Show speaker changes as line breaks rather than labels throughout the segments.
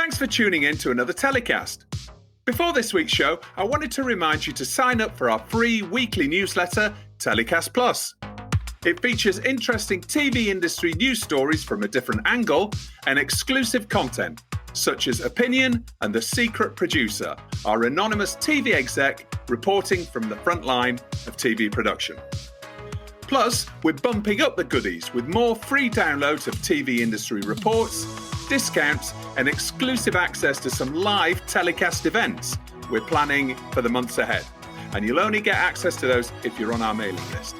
Thanks for tuning in to another TellyCast. Before this week's show, I wanted to remind you to sign up for our free weekly newsletter, TellyCast Plus. It features interesting TV industry news stories from a different angle and exclusive content, such as Opinion and The Secret Producer, our anonymous TV exec reporting from the front line of TV production. Plus, we're bumping up the goodies with more free downloads of TV industry reports, discounts, and exclusive access to some live TellyCast events we're planning for the months ahead. And you'll only get access to those if you're on our mailing list.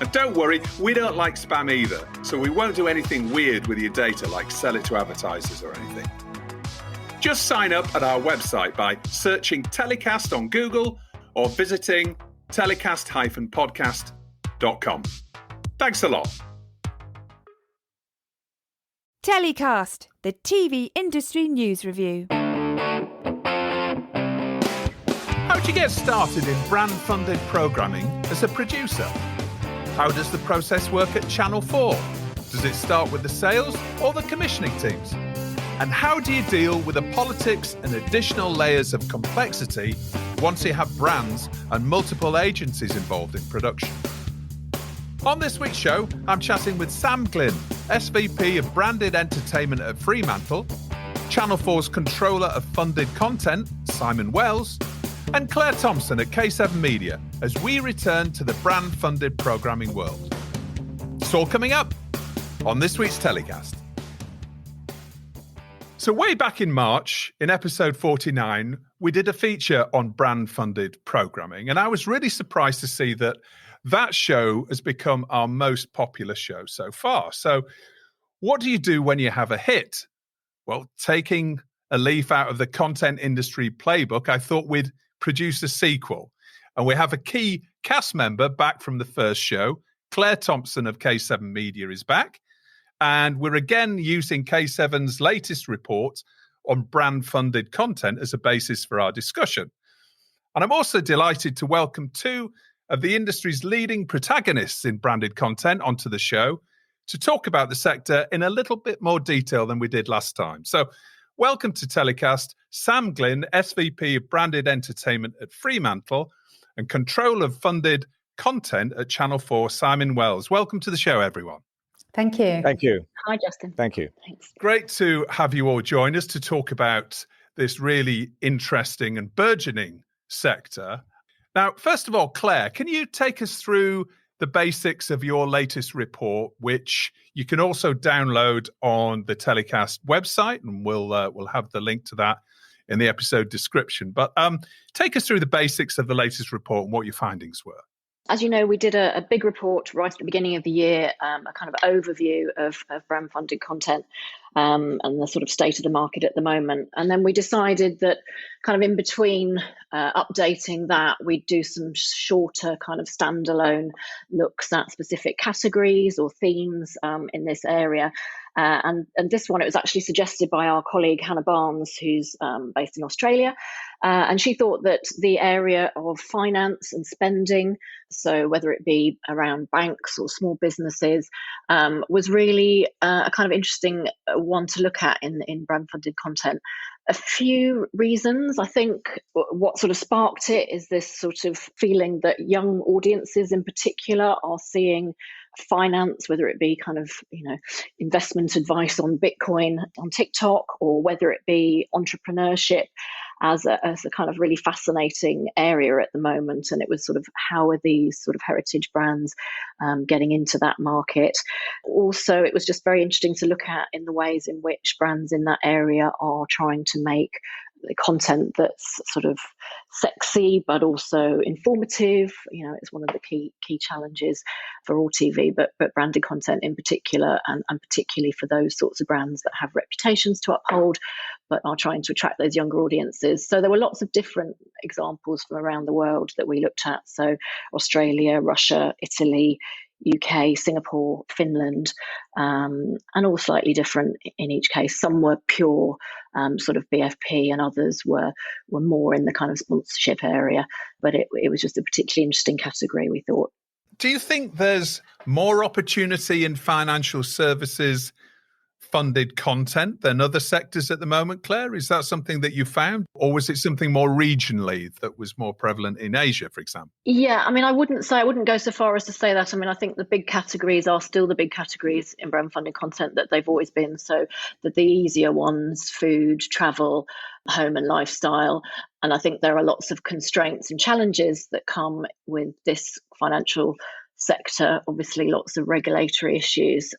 And don't worry, we don't like spam either, so we won't do anything weird with your data like sell it to advertisers or anything. Just sign up at our website by searching TellyCast on Google or visiting telecast-podcast.com. Thanks a lot.
TellyCast, the TV industry news review.
How'd you get started in brand-funded programming as a producer? How does the process work at Channel 4? Does it start with the sales or the commissioning teams? And how do you deal with the politics and additional layers of complexity once you have brands and multiple agencies involved in production? On this week's show, I'm chatting with Sam Glynne, SVP of Branded Entertainment at Fremantle, Channel 4's Controller of Funded Content, Simon Wells, and Clare Thompson at K7Media as we return to the brand-funded programming world. It's all coming up on this week's TellyCast. So way back in March, in episode 49, we did a feature on brand-funded programming, and I was really surprised to see that show has become our most popular show so far. So what do you do when you have a hit? Well, taking a leaf out of the content industry playbook, I thought we'd produce a sequel. And we have a key cast member back from the first show. Clare Thompson of K7 Media is back. And we're again using K7's latest report on brand-funded content as a basis for our discussion. And I'm also delighted to welcome two of the industry's leading protagonists in branded content onto the show to talk about the sector in a little bit more detail than we did last time. So welcome to TellyCast, Sam Glynne, SVP of Branded Entertainment at Fremantle and Controller of Funded Content at Channel 4, Simon Wells. Welcome to the show, everyone.
Thank you.
Thank you.
Hi, Justin.
Thank you.
Thanks.
Great to have you all join us to talk about this really interesting and burgeoning sector. Now, first of all, Clare, can you take us through the basics of your latest report, which you can also download on the TellyCast website, and we'll have the link to that in the episode description. But take us through the basics of the latest report and what your findings were.
As you know, we did a big report right at the beginning of the year, a kind of overview of brand-funded content and the sort of state of the market at the moment. And then we decided that kind of in between updating that, we'd do some shorter kind of standalone looks at specific categories or themes in this area. And this one, it was actually suggested by our colleague Hannah Barnes, who's based in Australia. And she thought that the area of finance and spending, so whether it be around banks or small businesses, was really a kind of interesting one to look at in brand-funded content. A few reasons. I think what sort of sparked it is this sort of feeling that young audiences in particular are seeing finance, whether it be kind of, investment advice on Bitcoin on TikTok, or whether it be entrepreneurship as a kind of really fascinating area at the moment. And it was sort of, how are these sort of heritage brands getting into that market? Also, it was just very interesting to look at in the ways in which brands in that area are trying to make content that's sort of sexy but also informative. It's one of the key challenges for all TV, but branded content in particular, and particularly for those sorts of brands that have reputations to uphold but are trying to attract those younger audiences. So there were lots of different examples from around the world that we looked at. So Australia, Russia, Italy, UK, Singapore, Finland, and all slightly different in each case. Some were pure sort of BFP, and others were more in the kind of sponsorship area. But it was just a particularly interesting category, we thought.
Do you think there's more opportunity in financial services funded content than other sectors at the moment, Claire? Is that something that you found? Or was it something more regionally that was more prevalent in Asia, for example?
Yeah, I mean, I wouldn't go so far as to say that. I mean, I think the big categories are still the big categories in brand funded content that they've always been. So the easier ones, food, travel, home and lifestyle. And I think there are lots of constraints and challenges that come with this financial sector. Obviously, lots of regulatory issues,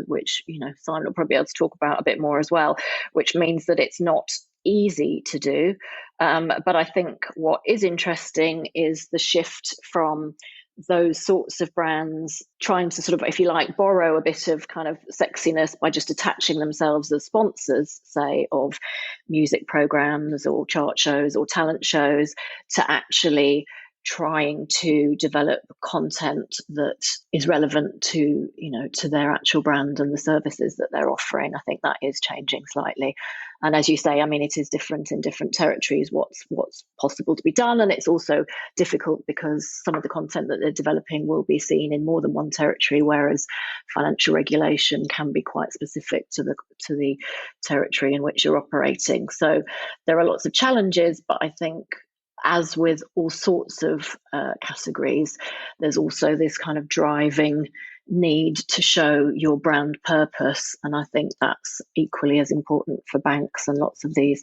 which, Simon will probably be able to talk about a bit more as well, which means that it's not easy to do. But I think what is interesting is the shift from those sorts of brands trying to sort of, if you like, borrow a bit of kind of sexiness by just attaching themselves as sponsors, say, of music programs or chart shows or talent shows, to actually trying to develop content that is relevant to their actual brand and the services that they're offering. I think that is changing slightly. And as you say, I mean, it is different in different territories what's possible to be done. And it's also difficult because some of the content that they're developing will be seen in more than one territory, whereas financial regulation can be quite specific to the territory in which you're operating. So there are lots of challenges, but I think, as with all sorts of categories, there's also this kind of driving need to show your brand purpose. And I think that's equally as important for banks and lots of these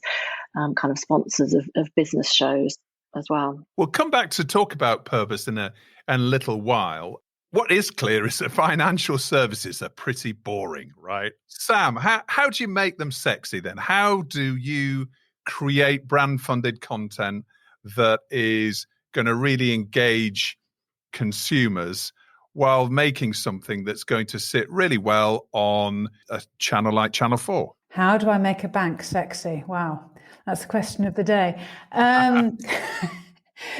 kind of sponsors of business shows as well.
We'll come back to talk about purpose in a little while. What is clear is that financial services are pretty boring, right? Sam, how do you make them sexy then? How do you create brand-funded content that is going to really engage consumers while making something that's going to sit really well on a channel like Channel 4?
How do I make a bank sexy? Wow, that's the question of the day.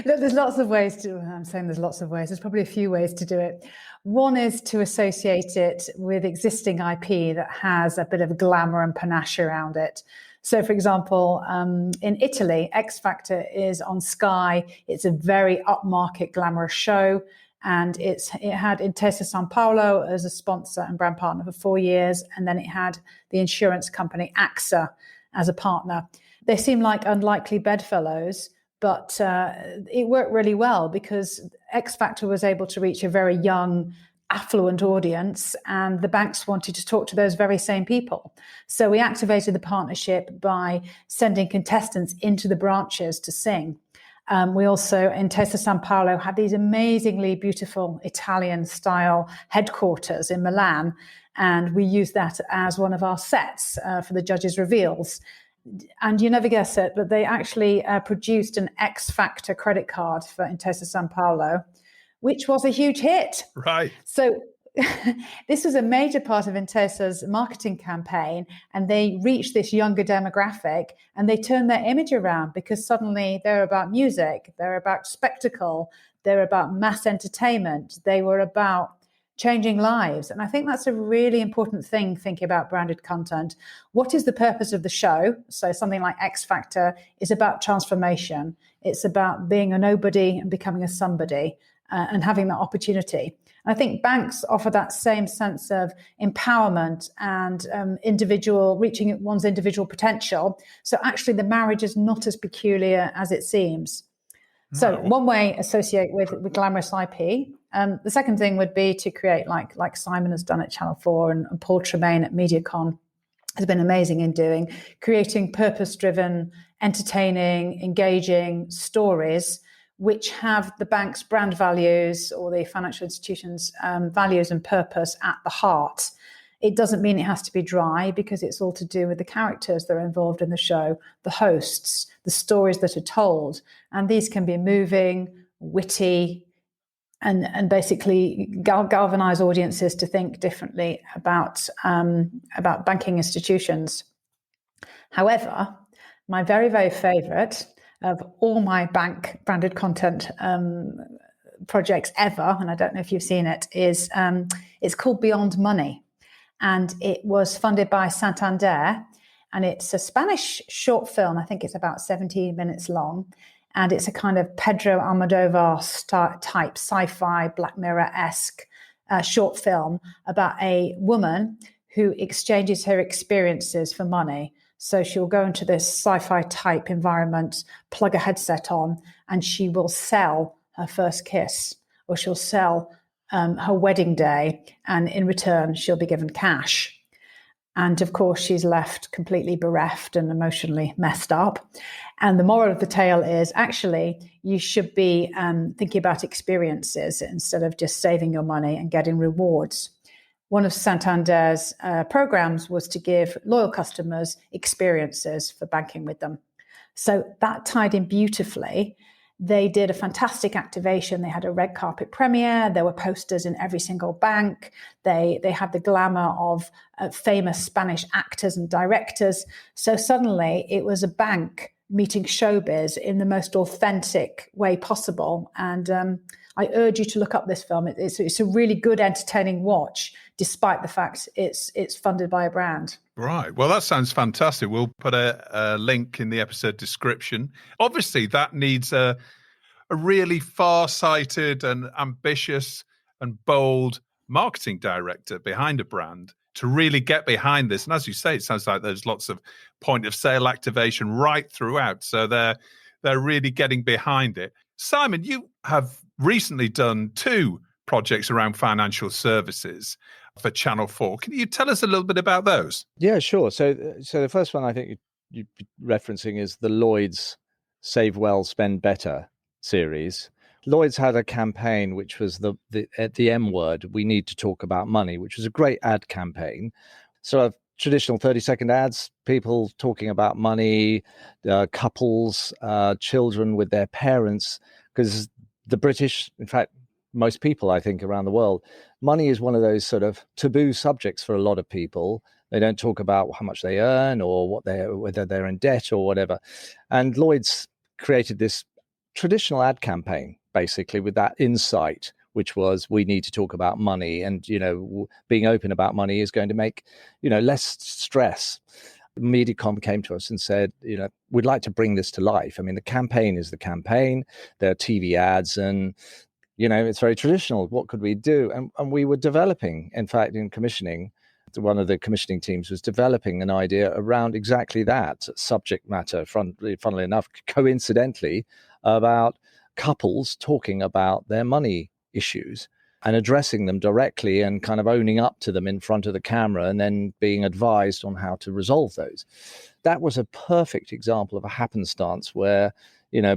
Look, there's lots of ways to, I'm saying there's lots of ways, there's probably a few ways to do it. One is to associate it with existing IP that has a bit of glamour and panache around it. So, for example, in Italy, X Factor is on Sky. It's a very upmarket, glamorous show. And it had Intesa Sanpaolo as a sponsor and brand partner for 4 years. And then it had the insurance company AXA as a partner. They seem like unlikely bedfellows, but it worked really well because X Factor was able to reach a very young, affluent audience, and the banks wanted to talk to those very same people. So we activated the partnership by sending contestants into the branches to sing. We also, in Intesa Sanpaolo, had these amazingly beautiful Italian-style headquarters in Milan, and we used that as one of our sets for the judges' reveals. And you never guess it, but they actually produced an X Factor credit card for Intesa Sanpaolo, which was a huge hit.
Right.
So this was a major part of Intesa's marketing campaign, and they reached this younger demographic and they turned their image around because suddenly they're about music, they're about spectacle, they're about mass entertainment, they were about changing lives. And I think that's a really important thing, thinking about branded content. What is the purpose of the show? So something like X Factor is about transformation. It's about being a nobody and becoming a somebody. And having that opportunity. I think banks offer that same sense of empowerment and reaching one's individual potential. So actually the marriage is not as peculiar as it seems. No. So one way associate with glamorous IP. The second thing would be to create like Simon has done at Channel 4 and Paul Tremaine at MediaCon has been amazing in doing, creating purpose-driven, entertaining, engaging stories which have the bank's brand values or the financial institution's values and purpose at the heart. It doesn't mean it has to be dry because it's all to do with the characters that are involved in the show, the hosts, the stories that are told. And these can be moving, witty, and basically galvanize audiences to think differently about banking institutions. However, my very, very favorite of all my bank branded content projects ever, and I don't know if you've seen it, is it's called Beyond Money. And it was funded by Santander. And it's a Spanish short film. I think it's about 17 minutes long. And it's a kind of Pedro Almodovar type sci-fi Black Mirror-esque short film about a woman who exchanges her experiences for money. So she'll go into this sci-fi type environment, plug a headset on, and she will sell her first kiss, or she'll sell her wedding day, and in return, she'll be given cash. And of course, she's left completely bereft and emotionally messed up. And the moral of the tale is actually, you should be thinking about experiences instead of just saving your money and getting rewards. One of Santander's programs was to give loyal customers experiences for banking with them. So that tied in beautifully. They did a fantastic activation. They had a red carpet premiere. There were posters in every single bank. They had the glamour of famous Spanish actors and directors. So suddenly it was a bank meeting showbiz in the most authentic way possible. And I urge you to look up this film. It's a really good, entertaining watch, despite the fact it's funded by a brand.
Right. Well, that sounds fantastic. We'll put a link in the episode description. Obviously, that needs a really far-sighted and ambitious and bold marketing director behind a brand to really get behind this. And as you say, it sounds like there's lots of point-of-sale activation right throughout. So they're really getting behind it. Simon, you have recently done 2 projects around financial services for Channel 4. Can you tell us a little bit about those?
Yeah, sure. So the first one I think you're referencing is the Lloyd's Save Well, Spend Better series. Lloyd's had a campaign which was the M word, we need to talk about money, which was a great ad campaign. Sort of traditional 30-second ads, people talking about money, couples, children with their parents, because the British, in fact, most people, I think, around the world, money is one of those sort of taboo subjects for a lot of people. They don't talk about how much they earn or whether they're in debt or whatever. And Lloyd's created this traditional ad campaign, basically, with that insight, which was we need to talk about money, and being open about money is going to make less stress. Mediacom came to us and said, we'd like to bring this to life. I mean, the campaign is the campaign. There are TV ads, and it's very traditional. What could we do? And we were developing, in fact, in commissioning. One of the commissioning teams was developing an idea around exactly that subject matter. Funnily enough, coincidentally, about couples talking about their money issues and addressing them directly and kind of owning up to them in front of the camera and then being advised on how to resolve those. That was a perfect example of a happenstance where,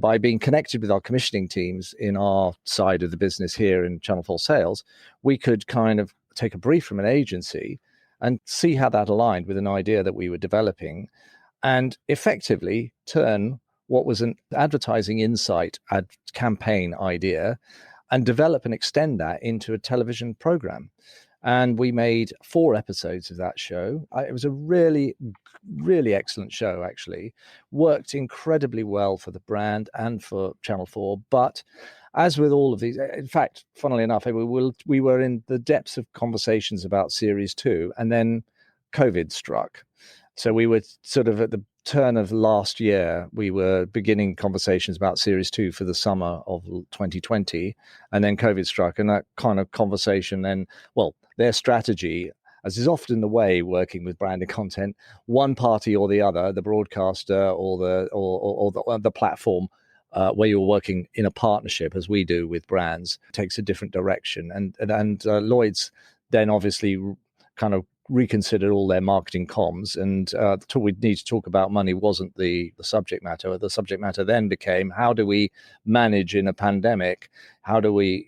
by being connected with our commissioning teams in our side of the business here in Channel 4 Sales, we could kind of take a brief from an agency and see how that aligned with an idea that we were developing and effectively turn what was an advertising insight ad campaign idea and develop and extend that into a television program. And we made 4 episodes of that show. It was a really, really excellent show, actually. Worked incredibly well for the brand and for Channel 4. But as with all of these, in fact, funnily enough, we were in the depths of conversations about Series 2, and then COVID struck. So we were sort of at the turn of last year, we were beginning conversations about Series 2 for the summer of 2020, and then COVID struck. And that kind of conversation then, their strategy, as is often the way working with branded content, one party or the other, the broadcaster or the platform where you're working in a partnership, as we do with brands, takes a different direction. And Lloyd's then obviously kind of reconsidered all their marketing comms, and we need to talk about money wasn't the subject matter. The subject matter then became, how do we manage in a pandemic? How do we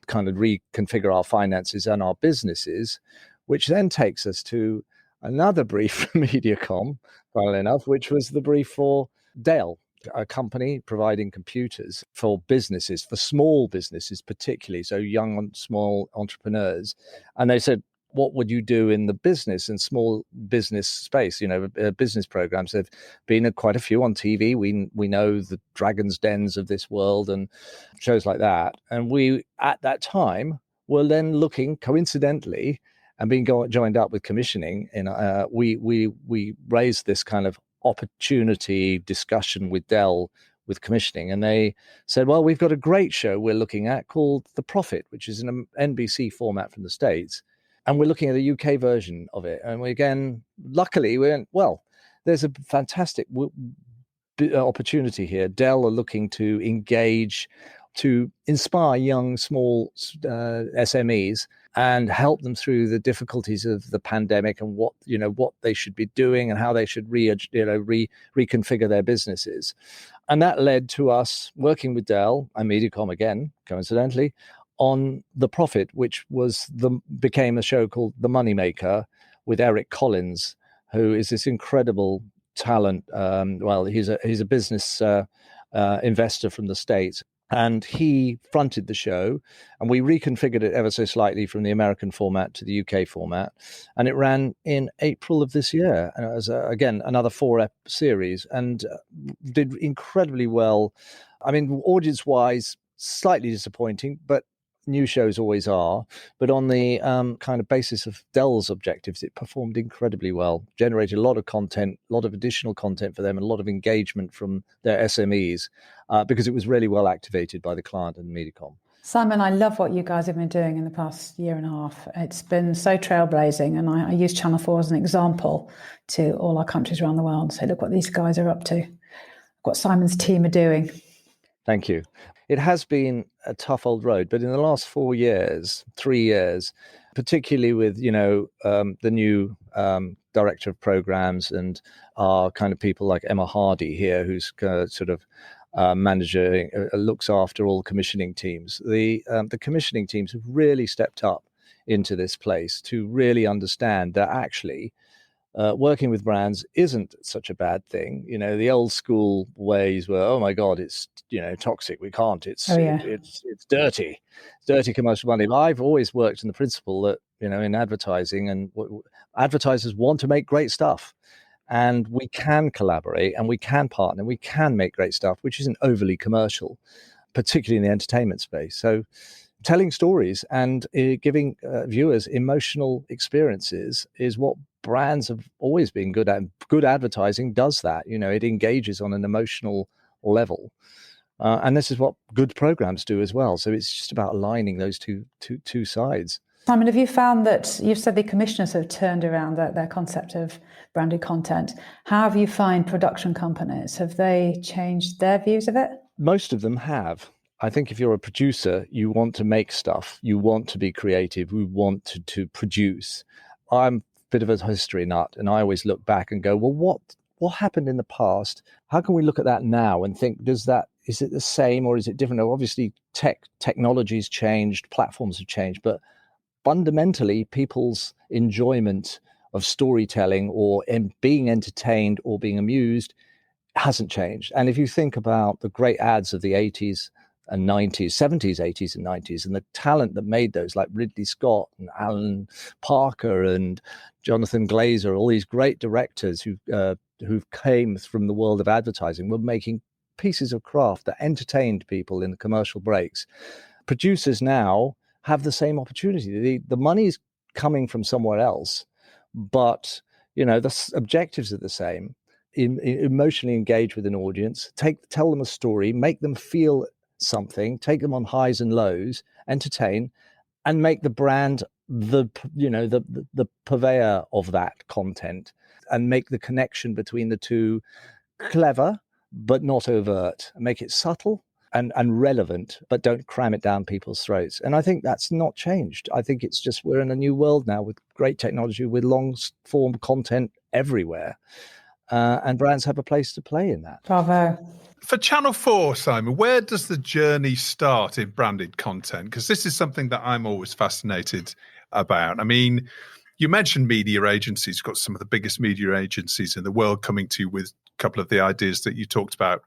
kind of reconfigure our finances and our businesses? Which then takes us to another brief from Mediacom, funnily enough, which was the brief for Dell, a company providing computers for businesses, for small businesses particularly, so young and small entrepreneurs. And they said, what would you do in the business and small business space? Business programs. There've been quite a few on TV. We know the Dragon's Dens of this world and shows like that. And we, at that time, were then looking, coincidentally, and being joined up with commissioning. We raised this kind of opportunity discussion with Dell, with commissioning, and they said, well, we've got a great show we're looking at called The Profit, which is an NBC format from the States. And we're looking at a UK version of it. And luckily, we went, well, there's a fantastic opportunity here. Dell are looking to engage, to inspire young, small SMEs and help them through the difficulties of the pandemic and what they should be doing and how they should reconfigure their businesses. And that led to us working with Dell and Mediacom again, coincidentally, on The Profit, which became a show called The Moneymaker with Eric Collins, who is this incredible talent. He's a business investor from the States, and he fronted the show, and we reconfigured it ever so slightly from the American format to the UK format, and it ran in April of this year as again another 4-ep series, and did incredibly well. I mean, audience-wise, slightly disappointing, but new shows always are. But on the kind of basis of Dell's objectives, it performed incredibly well, generated a lot of content, a lot of additional content for them, and a lot of engagement from their SMEs because it was really well activated by the client and Mediacom.
Simon, I love what you guys have been doing in the past year and a half. It's been so trailblazing, and I use Channel 4 as an example to all our countries around the world and say, look what these guys are up to, what Simon's team are doing.
Thank you. It has been a tough old road, but in the last 3 years, particularly with, the new director of programs and our kind of people like Emma Hardy here, who's sort of manager, looks after all commissioning teams. The commissioning teams have really stepped up into this place to really understand that actually working with brands isn't such a bad thing. The old school ways were, oh my God, it's toxic. We can't. It's dirty. It's dirty commercial money. But I've always worked in the principle that in advertising, and advertisers want to make great stuff, and we can collaborate and we can partner. We can make great stuff, which isn't overly commercial, particularly in the entertainment space. So telling stories and giving viewers emotional experiences is what brands have always been good at. Good advertising does that. It engages on an emotional level. And this is what good programs do as well. So it's just about aligning those two sides.
Simon, have you found that you've said the commissioners have turned around their concept of branded content? How have you found production companies? Have they changed their views of it?
Most of them have. I think if you're a producer, you want to make stuff, you want to be creative, you want to produce. I'm a bit of a history nut, and I always look back and go, well, what happened in the past? How can we look at that now and think, is it the same or is it different? Now, obviously, technology's changed, platforms have changed, but fundamentally, people's enjoyment of storytelling or being entertained or being amused hasn't changed. And if you think about the great ads of the 80s and 90s, 70s, 80s and 90s, and the talent that made those, like Ridley Scott and Alan Parker and Jonathan Glazer, all these great directors who came from the world of advertising, were making pieces of craft that entertained people in the commercial breaks. Producers now have the same opportunity. The money's coming from somewhere else, but the objectives are the same. Emotionally engage with an audience, tell them a story, make them feel something, take them on highs and lows, entertain, and make the brand the purveyor of that content, and make the connection between the two clever but not overt. Make it subtle and relevant, but don't cram it down people's throats. And I think that's not changed. I think it's just we're in a new world now with great technology, with long form content everywhere. And brands have a place to play in that.
Bravo.
For Channel 4, Simon, where does the journey start in branded content? Because this is something that I'm always fascinated about. I mean, you mentioned media agencies. You've got some of the biggest media agencies in the world coming to you with a couple of the ideas that you talked about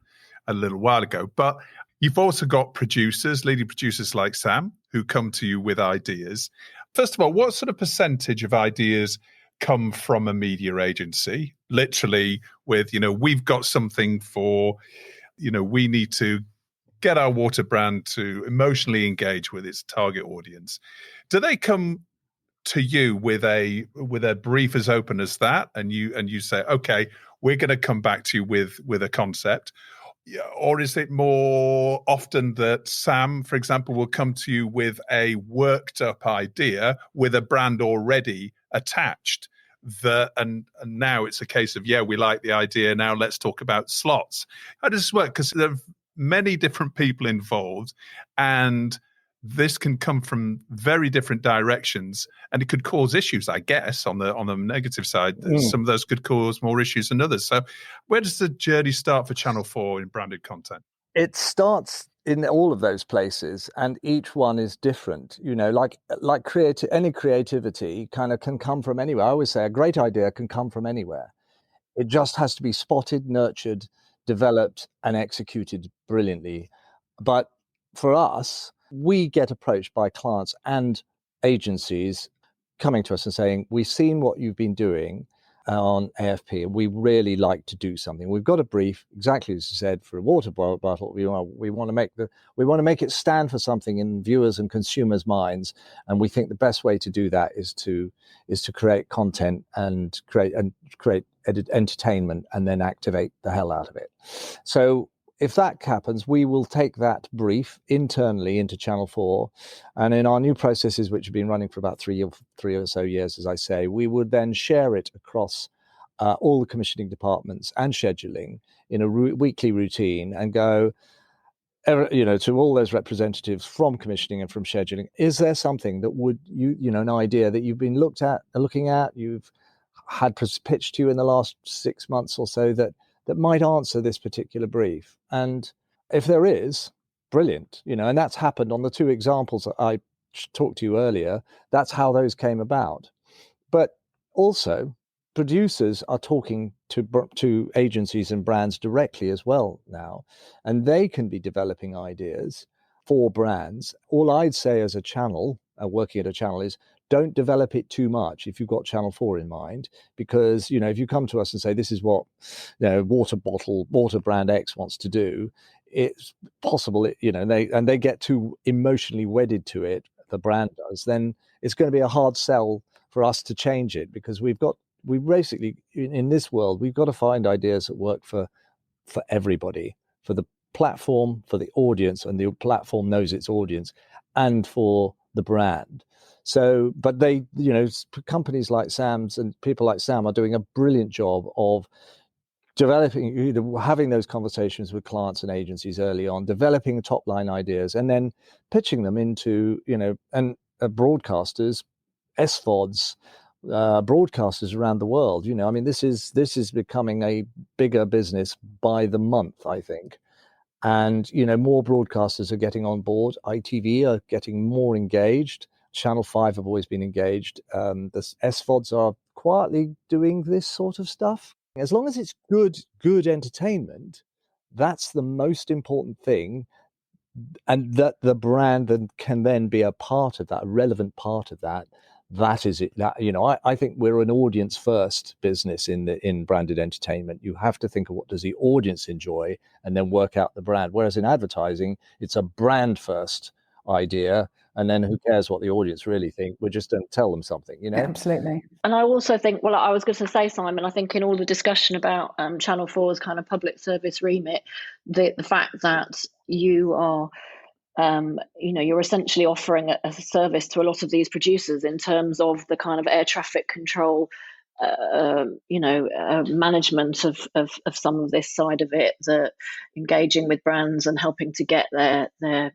a little while ago. But you've also got producers, leading producers like Sam, who come to you with ideas. First of all, what sort of percentage of ideas come from a media agency? Literally with, we've got something for, we need to get our water brand to emotionally engage with its target audience. Do they come to you with a brief as open as that, and you say, okay, we're going to come back to you with a concept? or is it more often that Sam, for example, will come to you with a worked up idea with a brand already attached? And now it's a case of, we like the idea. Now let's talk about slots. How does this work? Because there are many different people involved, and this can come from very different directions, and it could cause issues, I guess, on the negative side. Some of those could cause more issues than others. So where does the journey start for Channel 4 in branded content?
It starts in all of those places, and each one is different. Like any creativity kind of can come from anywhere. I always say a great idea can come from anywhere. It just has to be spotted, nurtured, developed, and executed brilliantly. But for us, we get approached by clients and agencies coming to us and saying, we've seen what you've been doing on AFP, and we really like to do something. We've got a brief, exactly as you said, for a water bottle. We want to make it stand for something in viewers and consumers' minds, and we think the best way to do that is to create content and create entertainment, and then activate the hell out of it. So if that happens, we will take that brief internally into Channel 4, and in our new processes, which have been running for about three or so years, as I say, we would then share it across all the commissioning departments and scheduling in a weekly routine, and go, to all those representatives from commissioning and from scheduling, is there something that would an idea that you've been looking at, you've had pitched to you in the last 6 months or so that might answer this particular brief? And if there is, brilliant, and that's happened on the two examples that I talked to you earlier. That's how those came about. But also, producers are talking to agencies and brands directly as well now, and they can be developing ideas for brands. All I'd say as a channel, working at a channel, is don't develop it too much if you've got Channel 4 in mind, because if you come to us and say this is what water brand X wants to do, it's possible they get too emotionally wedded to it, the brand does, then it's going to be a hard sell for us to change it, because we basically, in this world, we've got to find ideas that work for everybody, for the platform, for the audience, and the platform knows its audience, and for the brand. So, but they, companies like Sam's and people like Sam are doing a brilliant job of developing, having those conversations with clients and agencies early on, developing top line ideas, and then pitching them into, and broadcasters, SVODs, broadcasters around the world. This is becoming a bigger business by the month, I think. And, more broadcasters are getting on board. ITV are getting more engaged. Channel 5 have always been engaged. The SVODs are quietly doing this sort of stuff. As long as it's good entertainment, that's the most important thing. And that the brand can then be a part of that, a relevant part of that. That is it. I think we're an audience first business in branded entertainment. You have to think of what does the audience enjoy, and then work out the brand. Whereas in advertising, it's a brand first idea, and then who cares what the audience really think? We just don't tell them something,
Absolutely.
And I also think, I was going to say, Simon, I think in all the discussion about Channel 4's kind of public service remit, the fact that you are you're essentially offering a service to a lot of these producers in terms of the kind of air traffic control, management of some of this side of it, the engaging with brands and helping to get their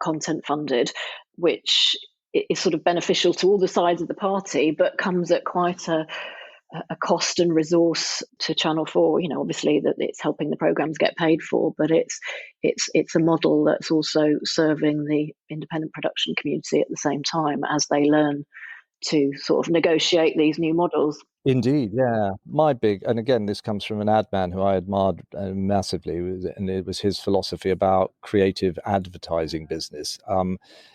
content funded, which is sort of beneficial to all the sides of the party, but comes at quite a cost and resource to Channel 4. Obviously that it's helping the programmes get paid for, but it's a model that's also serving the independent production community at the same time as they learn to sort of negotiate these new models.
Indeed, yeah. And again, this comes from an ad man who I admired massively, and it was his philosophy about creative advertising business,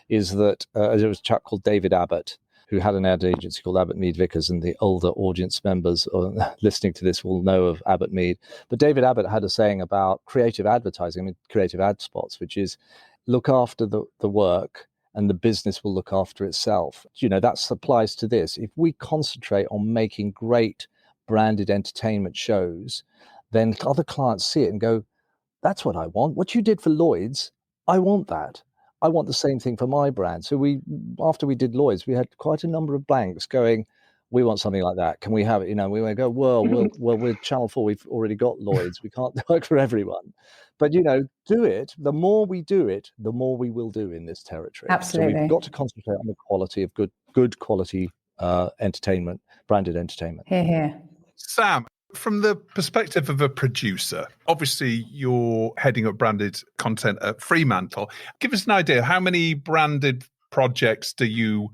is that there was a chap called David Abbott, who had an ad agency called Abbott Mead Vickers, and the older audience members listening to this will know of Abbott Mead. But David Abbott had a saying about creative advertising, creative ad spots, which is look after the work and the business will look after itself. That applies to this. If we concentrate on making great branded entertainment shows, then other clients see it and go, that's what I want. What you did for Lloyd's, I want that. I want the same thing for my brand. So after we did Lloyd's, we had quite a number of banks going, we want something like that. Can we have it? We might go, well, with Channel 4, we've already got Lloyd's. We can't work for everyone. But, do it. The more we do it, the more we will do in this territory.
Absolutely.
So we've got to concentrate on the quality of good quality entertainment, branded entertainment.
Hear, hear.
Sam, from the perspective of a producer, obviously you're heading up branded content at Fremantle. Give us an idea, how many branded projects do you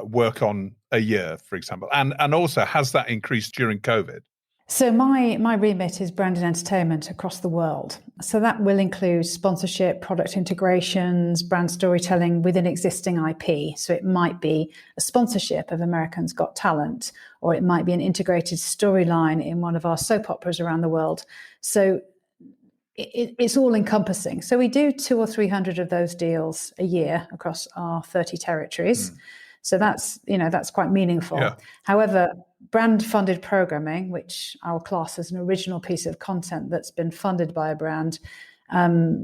work on a year, for example? And also, has that increased during COVID?
So my remit is branded entertainment across the world. So that will include sponsorship, product integrations, brand storytelling within existing IP. So it might be a sponsorship of Americans Got Talent, or it might be an integrated storyline in one of our soap operas around the world. So it's all encompassing. So we do 200 or 300 of those deals a year across our 30 territories. So that's quite meaningful.
Yeah.
However, brand funded programming, which I'll class as an original piece of content that's been funded by a brand,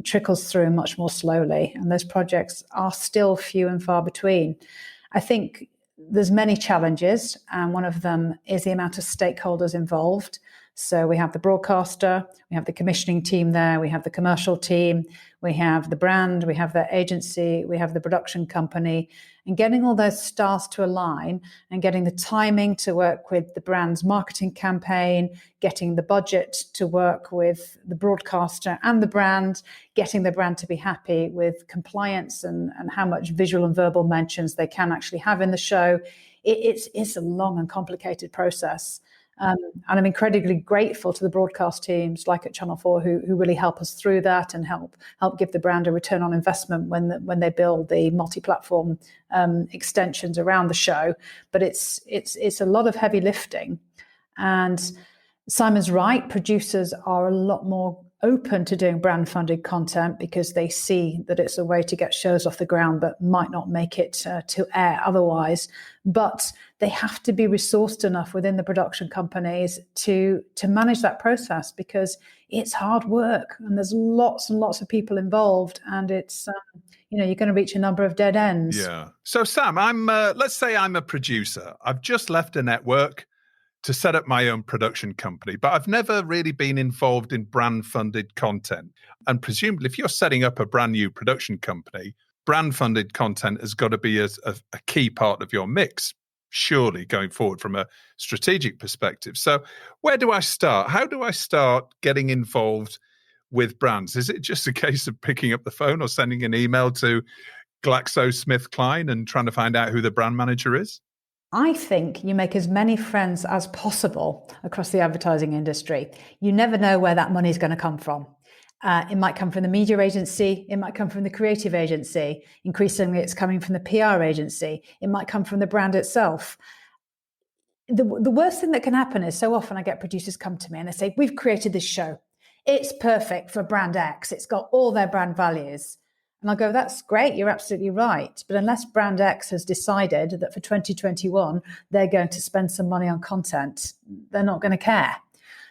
trickles through much more slowly. And those projects are still few and far between. I think there's many challenges, and one of them is the amount of stakeholders involved. So we have the broadcaster, we have the commissioning team there, we have the commercial team, we have the brand, we have the agency, we have the production company, and getting all those stars to align and getting the timing to work with the brand's marketing campaign, getting the budget to work with the broadcaster and the brand, getting the brand to be happy with compliance and how much visual and verbal mentions they can actually have in the show. It's a long and complicated process. And I'm incredibly grateful to the broadcast teams like at Channel 4 who really help us through that and help give the brand a return on investment when they build the multi-platform extensions around the show. But it's a lot of heavy lifting. And Simon's right, producers are a lot more open to doing brand funded content because they see that it's a way to get shows off the ground that might not make it to air otherwise. But they have to be resourced enough within the production companies to manage that process, because it's hard work and there's lots and lots of people involved, and it's you're going to reach a number of dead ends.
Yeah. So Sam, let's say I'm a producer. I've just left a network to set up my own production company, but I've never really been involved in brand-funded content. And presumably, if you're setting up a brand new production company, brand-funded content has got to be a key part of your mix, surely, going forward from a strategic perspective. So where do I start? How do I start getting involved with brands? Is it just a case of picking up the phone or sending an email to GlaxoSmithKline and trying to find out who the brand manager is?
I think you make as many friends as possible across the advertising industry. You never know where that money is going to come from. It might come from the media agency. It might come from the creative agency. Increasingly, it's coming from the PR agency. It might come from the brand itself. The worst thing that can happen is, so often I get producers come to me and they say, we've created this show. It's perfect for brand X. It's got all their brand values. And I'll go, that's great, you're absolutely right. But unless brand X has decided that for 2021, they're going to spend some money on content, they're not going to care.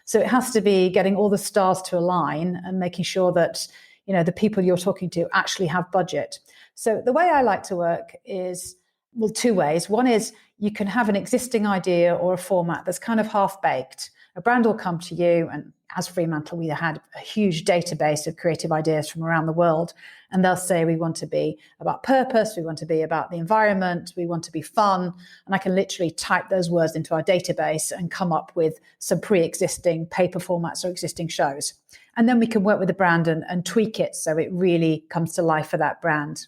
So it has to be getting all the stars to align and making sure that, the people you're talking to actually have budget. So the way I like to work is, well, two ways. One is you can have an existing idea or a format that's kind of half-baked. A brand will come to you, and as Fremantle, we had a huge database of creative ideas from around the world, and they'll say, we want to be about purpose, we want to be about the environment, we want to be fun, and I can literally type those words into our database and come up with some pre-existing paper formats or existing shows. And then we can work with the brand and tweak it so it really comes to life for that brand.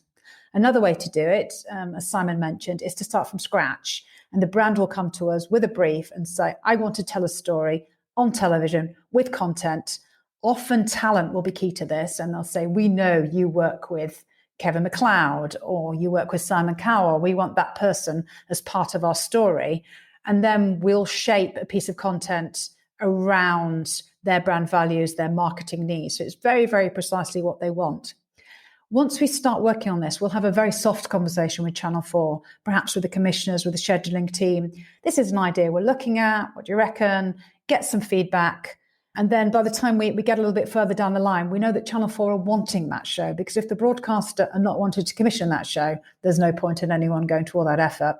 Another way to do it, as Simon mentioned, is to start from scratch. And the brand will come to us with a brief and say, I want to tell a story on television with content. Often talent will be key to this. And they'll say, we know you work with Kevin MacLeod or you work with Simon Cowell. We want that person as part of our story. And then we'll shape a piece of content around their brand values, their marketing needs. So it's very, very precisely what they want. Once we start working on this, we'll have a very soft conversation with Channel 4, perhaps with the commissioners, with the scheduling team. This is an idea we're looking at. What do you reckon? Get some feedback. And then by the time we get a little bit further down the line, we know that Channel 4 are wanting that show, because if the broadcaster are not wanting to commission that show, there's no point in anyone going to all that effort.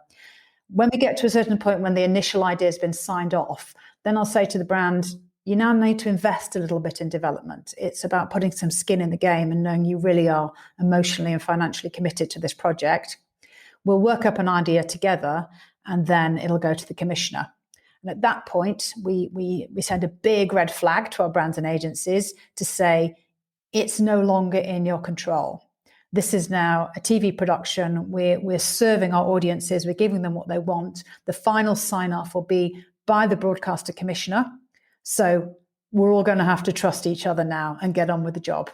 When we get to a certain point when the initial idea has been signed off, then I'll say to the brand, you now need to invest a little bit in development. It's about putting some skin in the game and knowing you really are emotionally and financially committed to this project. We'll work up an idea together, and then it'll go to the commissioner. And at that point, we send a big red flag to our brands and agencies to say, it's no longer in your control. This is now a TV production. We're serving our audiences. We're giving them what they want. The final sign-off will be by the broadcaster commissioner. So we're all going to have to trust each other now and get on with the job.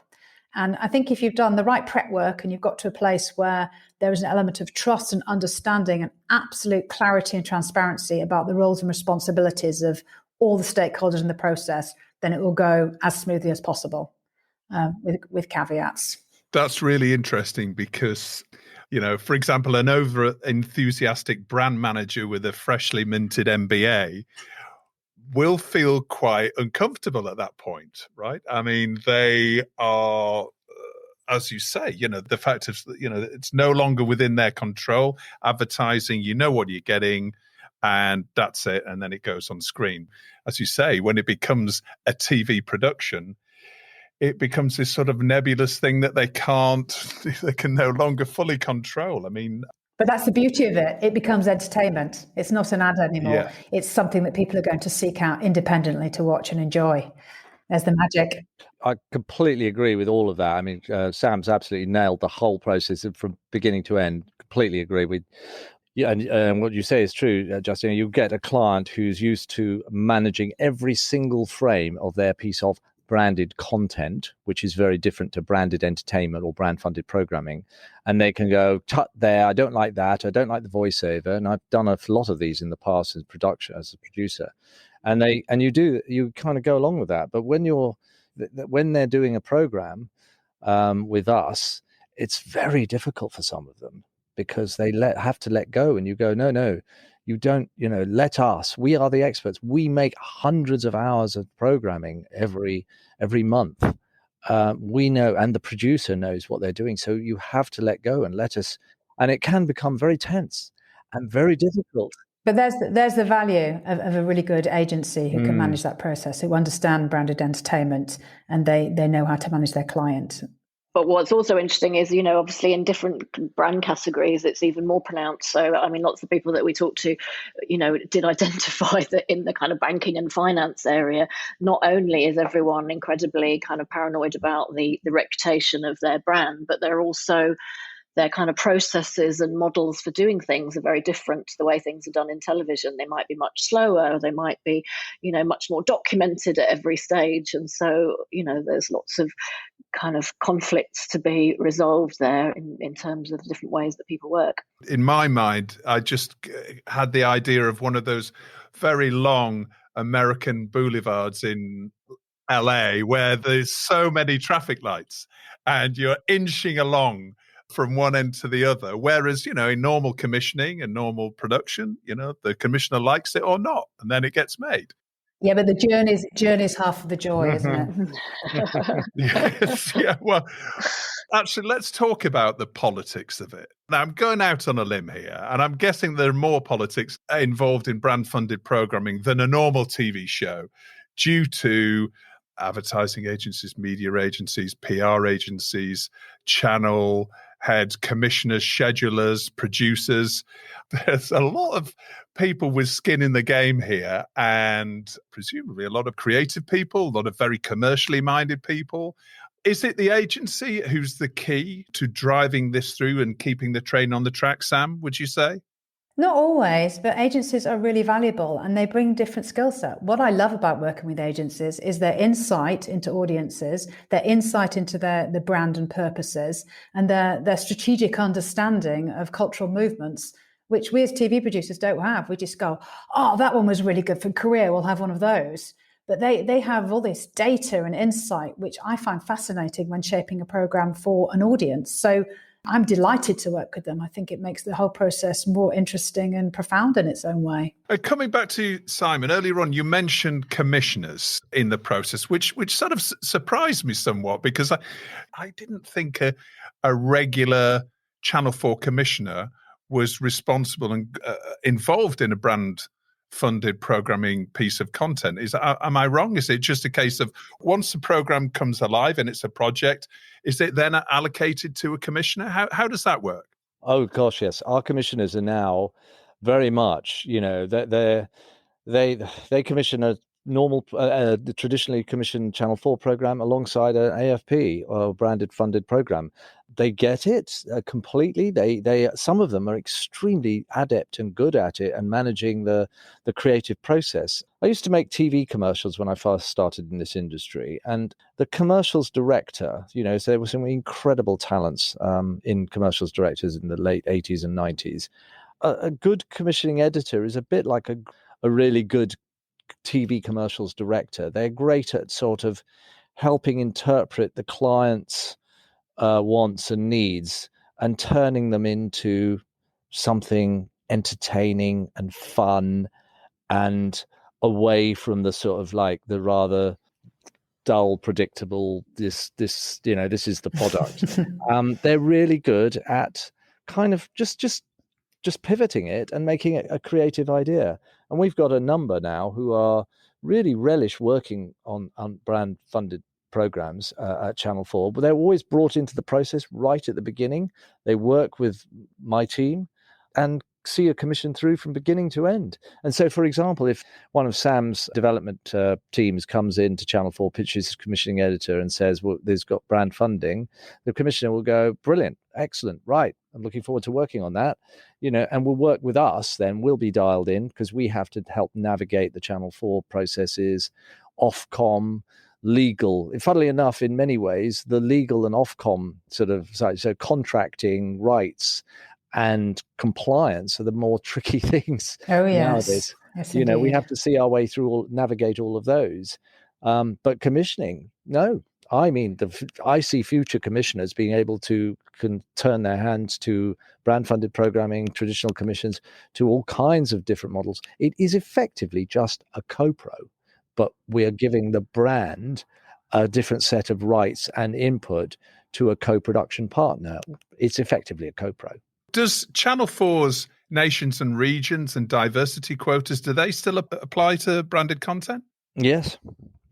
And I think if you've done the right prep work and you've got to a place where there is an element of trust and understanding and absolute clarity and transparency about the roles and responsibilities of all the stakeholders in the process, then it will go as smoothly as possible, with caveats.
That's really interesting because, for example, an over-enthusiastic brand manager with a freshly minted MBA will feel quite uncomfortable at that point, right? I mean, they are, as you say, the fact of, it's no longer within their control. Advertising, you know what you're getting, and that's it. And then it goes on screen. As you say, when it becomes a TV production, it becomes this sort of nebulous thing that they can no longer fully control. I mean,
but that's the beauty of it. It becomes entertainment. It's not an ad anymore.
Yeah.
It's something that people are going to seek out independently to watch and enjoy. There's the magic.
I completely agree with all of that. I mean, Sam's absolutely nailed the whole process from beginning to end. Completely agree with. Yeah, and what you say is true, Justin. You get a client who's used to managing every single frame of their piece of branded content, which is very different to branded entertainment or brand funded programming, and they can go, tut there, I don't like that, I don't like the voiceover. And I've done a lot of these in the past as a producer, and you kind of go along with that. But when they're doing a program with us, it's very difficult for some of them, because they have to let go, and you go, no, you don't, let us. We are the experts. We make hundreds of hours of programming every month. We know, and the producer knows what they're doing. So you have to let go and let us. And it can become very tense and very difficult.
But there's the value of a really good agency who can manage that process, who understand branded entertainment, and they know how to manage their client.
But what's also interesting is, obviously in different brand categories, it's even more pronounced. So, I mean, lots of people that we talked to, did identify that in the kind of banking and finance area, not only is everyone incredibly kind of paranoid about the reputation of their brand, but they're also, their kind of processes and models for doing things are very different to the way things are done in television. They might be much slower, they might be, much more documented at every stage. And so, there's lots of kind of conflicts to be resolved there in terms of different ways that people work.
In my mind, I just had the idea of one of those very long American boulevards in LA where there's so many traffic lights and you're inching along from one end to the other. Whereas, in normal commissioning and normal production, the commissioner likes it or not, and then it gets made.
Yeah, but the journey's half of the joy, isn't
it? Yes, yeah. Well, actually, let's talk about the politics of it. Now, I'm going out on a limb here, and I'm guessing there are more politics involved in brand-funded programming than a normal TV show, due to advertising agencies, media agencies, PR agencies, channel heads, commissioners, schedulers, producers. There's a lot of people with skin in the game here, and presumably a lot of creative people, a lot of very commercially minded people. Is it the agency who's the key to driving this through and keeping the train on the track, Sam, would you say?
Not always, but agencies are really valuable and they bring different skill set. What I love about working with agencies is their insight into audiences, their insight into the brand and purposes, and their strategic understanding of cultural movements, which we as TV producers don't have. We just go, oh, that one was really good for career, we'll have one of those. But they have all this data and insight, which I find fascinating when shaping a program for an audience. So I'm delighted to work with them. I think it makes the whole process more interesting and profound in its own way.
Coming back to Simon, earlier on, you mentioned commissioners in the process, which sort of surprised me somewhat, because I didn't think a regular Channel 4 commissioner was responsible and involved in a brand-funded programming piece of content. Am I wrong? Is it just a case of once the program comes alive and it's a project, is it then allocated to a commissioner? How does that work?
Oh gosh, yes. Our commissioners are now very much, they commission a normal, the traditionally commissioned Channel 4 program alongside an AFP or branded funded program. They get it completely. They some of them are extremely adept and good at it and managing the creative process. I used to make TV commercials when I first started in this industry, and the commercials director, so there were some incredible talents in commercials directors in the late 80s and 90s. A good commissioning editor is a bit like a really good TV commercials director. They're great at sort of helping interpret the client's wants and needs and turning them into something entertaining and fun and away from the sort of like the rather dull, predictable, this is the product. They're really good at kind of just pivoting it and making it a creative idea. And we've got a number now who are really relish working on brand funded programs at Channel 4, but they're always brought into the process right at the beginning. They work with my team and see a commission through from beginning to end. And so, for example, if one of Sam's development teams comes in to Channel 4, pitches his commissioning editor and says, well, there's got brand funding, the commissioner will go, brilliant, excellent, right, I'm looking forward to working on that, and will work with us. Then we'll be dialed in because we have to help navigate the Channel 4 processes, Ofcom, legal. And funnily enough, in many ways, the legal and Ofcom sort of, so contracting rights and compliance are the more tricky things nowadays.
Yes,
we have to see our way through, navigate all of those. But commissioning, no. I mean, I see future commissioners being able to turn their hands to brand-funded programming, traditional commissions, to all kinds of different models. It is effectively just a co-pro, but we are giving the brand a different set of rights and input to a co-production partner. It's effectively a co-pro. Does
Channel 4's nations and regions and diversity quotas, do they still apply to branded content?
Yes.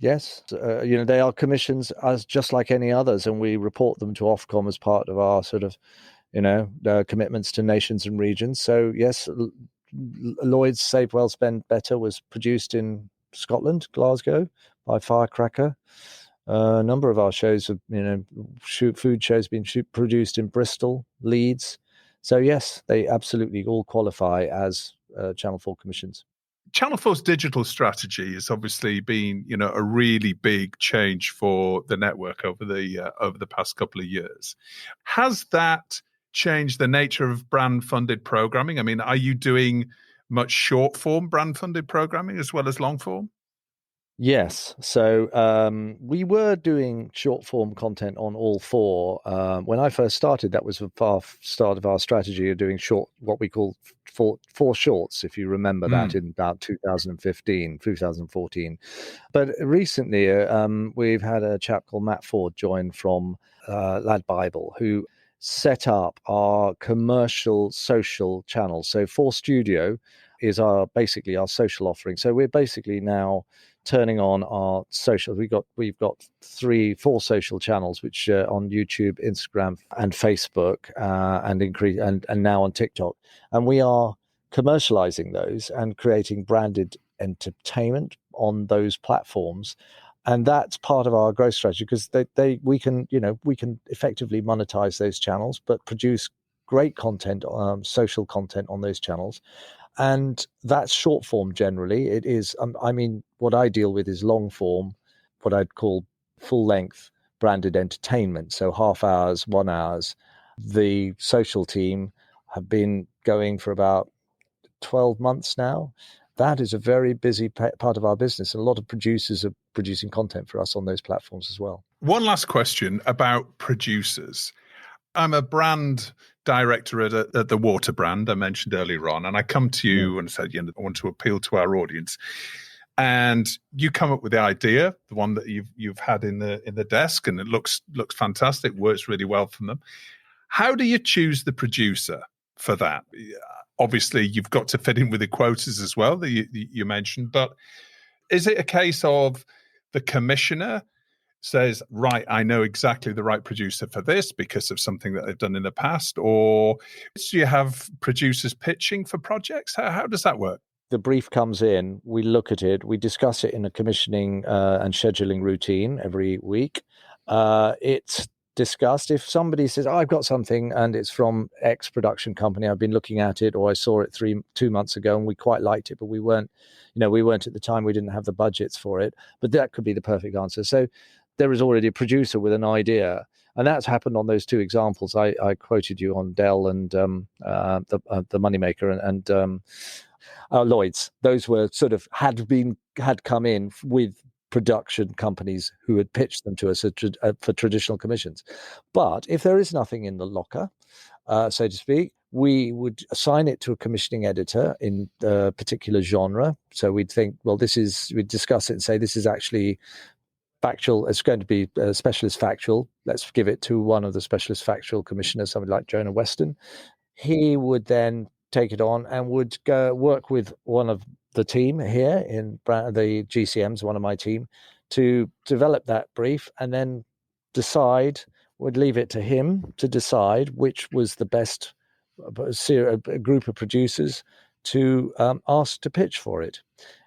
They are commissions as just like any others, and we report them to Ofcom as part of our sort of, commitments to nations and regions. So yes, Lloyd's Save Well Spend Better was produced in Scotland, Glasgow, by Firecracker. A number of our shows have, food shows been produced in Bristol, Leeds. So yes, they absolutely all qualify as Channel 4 commissions.
Channel 4's digital strategy has obviously been, a really big change for the network over the past couple of years. Has that changed the nature of brand-funded programming? I mean, are you doing much short-form brand-funded programming as well as long-form?
Yes. So we were doing short-form content on all four. When I first started, that was the start of our strategy of doing what we call four shorts, if you remember that, in about 2014. But recently, we've had a chap called Matt Ford join from Lad Bible, who set up our commercial social channel. So 4 Studio is basically our social offering. So we're basically now turning on our social. We've got 4 social channels, which on YouTube, Instagram, and Facebook, and now on TikTok. And we are commercializing those and creating branded entertainment on those platforms. And that's part of our growth strategy, because we can effectively monetize those channels, but produce great content, social content on those channels. And that's short form generally. It is, what I deal with is long form, what I'd call full length branded entertainment. So half hours, 1 hours. The social team have been going for about 12 months now. That is a very busy part of our business. And a lot of producers are producing content for us on those platforms as well.
One last question about producers. I'm a brand director at the water brand I mentioned earlier on, and I come to you and said, I want to appeal to our audience. And you come up with the idea, the one that you've had in the desk, and it looks fantastic, works really well for them. How do you choose the producer for that? Obviously, you've got to fit in with the quotas as well that you mentioned, but is it a case of the commissioner says, right, I know exactly the right producer for this because of something that they've done in the past, or do you have producers pitching for projects? How does that work?
The brief comes in, we look at it, we discuss it in a commissioning and scheduling routine every week. It's discussed. If somebody says, I've got something and it's from X production company, I've been looking at it, or I saw it 2 months ago and we quite liked it, but we weren't at the time, we didn't have the budgets for it, but that could be the perfect answer. So there is already a producer with an idea. And that's happened on those two examples. I quoted you on Dell and the Moneymaker and Lloyd's. Those were sort of had come in with production companies who had pitched them to us for traditional commissions. But if there is nothing in the locker, so to speak, we would assign it to a commissioning editor in a particular genre. So we'd think, well, we'd discuss it and say, this is actually factual. It's going to be a specialist factual. Let's give it to one of the specialist factual commissioners, somebody like Jonah Weston. He would then take it on and would go work with one of the team here in the GCMs, one of my team, to develop that brief and then would leave it to him to decide which was the best group of producers to ask to pitch for it.